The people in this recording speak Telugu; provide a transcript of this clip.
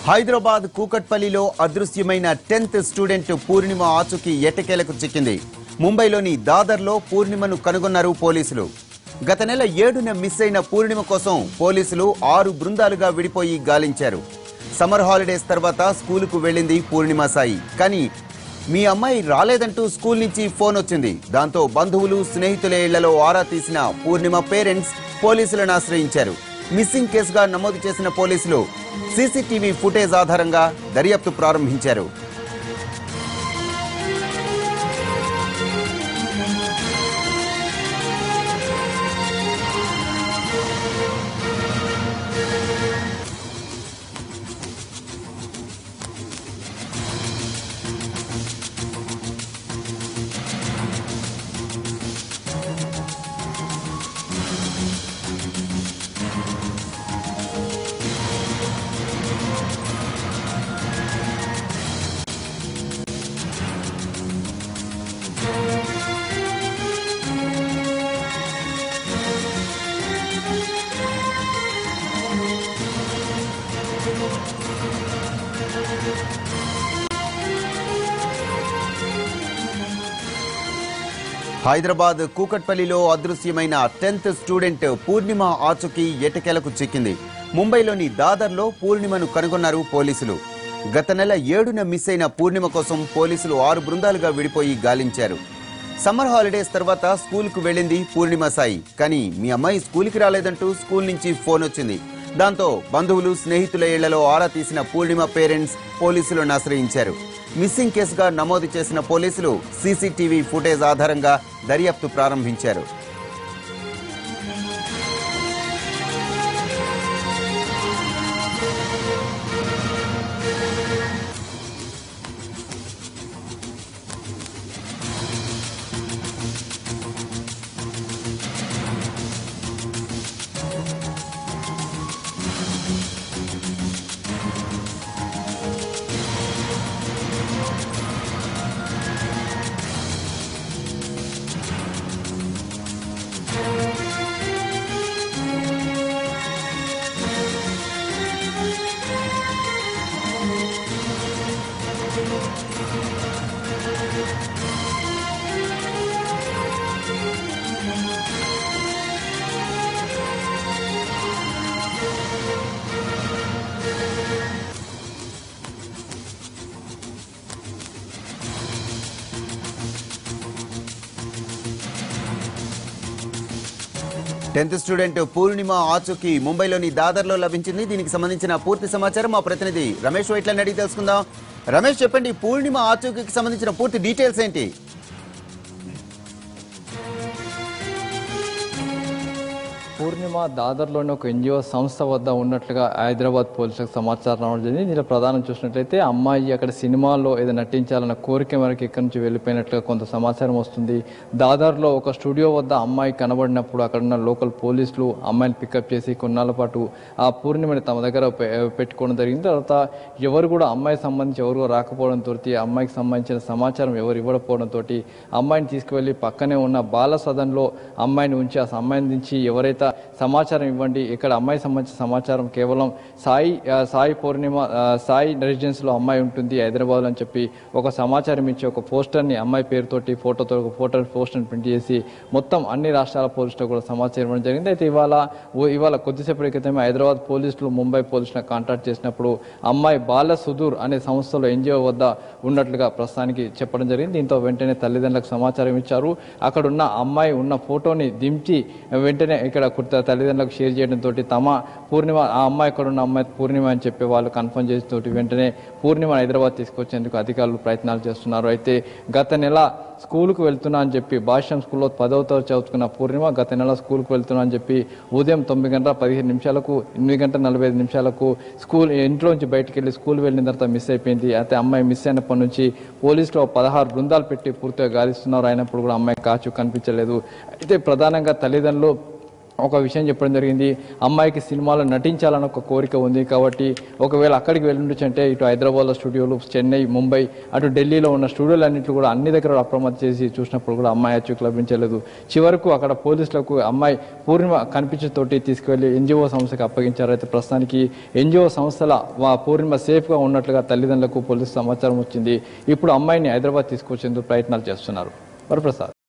హైదరాబాద్ కూకట్పల్లిలో అదృశ్యమైన 10th స్టూడెంట్ పూర్ణిమ ఆచూకీ ఎట్టకేలకు చిక్కింది. ముంబైలోని దాదర్లో పూర్ణిమను కనుగొన్నారు పోలీసులు. గత నెల 7న మిస్ అయిన పూర్ణిమ కోసం పోలీసులు 6 బృందాలుగా విడిపోయి గాలించారు. సమ్మర్ హాలిడేస్ తర్వాత స్కూలుకు వెళ్ళింది పూర్ణిమ సాయి. కానీ మీ అమ్మాయి రాలేదంటూ స్కూల్ నుంచి ఫోన్ వచ్చింది. దాంతో బంధువులు స్నేహితుల ఇళ్లలో ఆరా తీసిన పూర్ణిమ పేరెంట్స్ పోలీసులను ఆశ్రయించారు. మిస్సింగ్ కేసుగా నమోదు చేసిన పోలీసులు సీసీటీవీ ఫుటేజ్ ఆధారంగా దర్యాప్తు ప్రారంభించారు. హైదరాబాద్ కూకట్పల్లిలో అదృశ్యమైన 10th స్టూడెంట్ పూర్ణిమ ఆచూకీ ఎట్టకేలకు చిక్కింది. ముంబైలోని దాదర్లో పూర్ణిమను కనుగొన్నారు పోలీసులు. గత నెల 7న మిస్ అయిన పూర్ణిమ కోసం పోలీసులు 6 బృందాలుగా విడిపోయి గాలించారు. సమ్మర్ హాలిడేస్ తర్వాత స్కూల్కు వెళ్ళింది పూర్ణిమ సాయి. కానీ మీ అమ్మాయి స్కూల్కి రాలేదంటూ స్కూల్ నుంచి ఫోన్ వచ్చింది. దాంతో బంధువులు స్నేహితుల ఇళ్లలో ఆరా తీసిన పూర్ణిమ పేరెంట్స్ పోలీసులను ఆశ్రయించారు. మిస్సింగ్ కేసుగా నమోదు చేసిన పోలీసులు సీసీటీవీ ఫుటేజ్ ఆధారంగా దర్యాప్తు ప్రారంభించారు. టెన్త్ స్టూడెంట్ పూర్ణిమ ఆచూకీ ముంబైలోని దాదర్లో లభించింది. దీనికి సంబంధించిన పూర్తి సమాచారం మా ప్రతినిధి రమేష్ వైట్లని అడిగి తెలుసుకుందాం. రమేష్, చెప్పండి, పూర్ణిమ ఆచూకీకి సంబంధించిన పూర్తి డీటెయిల్స్ ఏంటి? పూర్ణిమ దాదర్లోని ఒక ఎన్జిఓ సంస్థ వద్ద ఉన్నట్లుగా హైదరాబాద్ పోలీసులకు సమాచారం రావడం జరిగింది. దీనిలో ప్రధానం చూసినట్లయితే అమ్మాయి అక్కడ సినిమాల్లో ఏదో నటించాలన్న కోరిక మేరకు ఇక్కడి నుంచి వెళ్ళిపోయినట్లుగా కొంత సమాచారం వస్తుంది. దాదర్లో ఒక స్టూడియో వద్ద అమ్మాయి కనబడినప్పుడు అక్కడ ఉన్న లోకల్ పోలీసులు అమ్మాయిని పికప్ చేసి కొన్నాళ్ళ పాటు ఆ పూర్ణిమని తమ దగ్గర పెట్టుకోవడం జరిగింది. తర్వాత ఎవరు కూడా అమ్మాయికి సంబంధించి ఎవరు రాకపోవడంతో, అమ్మాయికి సంబంధించిన సమాచారం ఎవరు ఇవ్వకపోవడంతో అమ్మాయిని తీసుకువెళ్ళి పక్కనే ఉన్న బాల సదన్లో అమ్మాయిని ఉంచి ఆ సంబంధించి ఎవరైతే సమాచారం ఇవ్వండి, ఇక్కడ అమ్మాయి సంబంధించిన సమాచారం కేవలం సాయి పూర్ణిమ సాయి రెసిడెన్స్లో అమ్మాయి ఉంటుంది హైదరాబాద్ అని చెప్పి ఒక సమాచారం ఇచ్చి ఒక పోస్టర్ని అమ్మాయి పేరుతోటి ఫోటోతో ఒక పోస్టర్ని ప్రింట్ చేసి మొత్తం అన్ని రాష్ట్రాల పోలీసులకు కూడా సమాచారం ఇవ్వడం జరిగింది. అయితే ఇవాళ కొద్దిసేపటి క్రితమే హైదరాబాద్ పోలీసులు ముంబై పోలీసులను కాంటాక్ట్ చేసినప్పుడు అమ్మాయి బాల సుదూర్ అనే సంస్థలో ఎన్జిఓ వద్ద ఉన్నట్లుగా ప్రస్తుతానికి చెప్పడం జరిగింది. దీంతో వెంటనే తల్లిదండ్రులకు సమాచారం ఇచ్చారు. అక్కడున్న అమ్మాయి ఉన్న ఫోటోని దించి వెంటనే ఇక్కడ తల్లిదండ్రులకు షేర్ చేయడంతో తమ పూర్ణిమ ఆ అమ్మాయి ఇక్కడ ఉన్న అమ్మాయి పూర్ణిమ అని చెప్పి వాళ్ళు కన్ఫర్మ్ చేసి వెంటనే పూర్ణిమ హైదరాబాద్ తీసుకొచ్చేందుకు అధికారులు ప్రయత్నాలు చేస్తున్నారు. అయితే గత నెల స్కూల్కు వెళ్తున్నా అని చెప్పి భాష్యం స్కూల్లో 10వ తరగతి చదువుకున్న పూర్ణిమ గత నెల స్కూల్కు వెళ్తున్నా అని చెప్పి ఉదయం 9:15 8:45 స్కూల్ ఇంట్లోంచి బయటకు వెళ్ళి స్కూల్ వెళ్ళిన తర్వాత మిస్ అయిపోయింది. అయితే అమ్మాయి మిస్ అయినప్పటి నుంచి పోలీసులు 16 బృందాలు పెట్టి పూర్తిగా గాలిస్తున్నారు. అయినప్పుడు కూడా అమ్మాయి కాచు కనిపించలేదు. అయితే ప్రధానంగా తల్లిదండ్రులు ఒక విషయం చెప్పడం జరిగింది. అమ్మాయికి సినిమాలో నటించాలని ఒక కోరిక ఉంది కాబట్టి ఒకవేళ అక్కడికి వెళ్ళుండొచ్చు అంటే ఇటు హైదరాబాద్లో స్టూడియోలు, చెన్నై, ముంబై, అటు ఢిల్లీలో ఉన్న స్టూడియోలన్నింటిలో కూడా అన్ని దగ్గర అప్రమత్తం చేసి చూసినప్పుడు కూడా అమ్మాయి అచ్చుకు లభించలేదు. చివరకు అక్కడ పోలీసులకు అమ్మాయి పూర్ణిమ కనిపించతోటి తీసుకువెళ్ళి ఎన్జిఓ సంస్థకి అప్పగించారు. అయితే ప్రస్తుతానికి ఎన్జిఓ సంస్థల పూర్ణిమ సేఫ్గా ఉన్నట్లుగా తల్లిదండ్రులకు పోలీసు సమాచారం వచ్చింది. ఇప్పుడు అమ్మాయిని హైదరాబాద్ తీసుకొచ్చేందుకు ప్రయత్నాలు చేస్తున్నారు. వరప్రసాద్.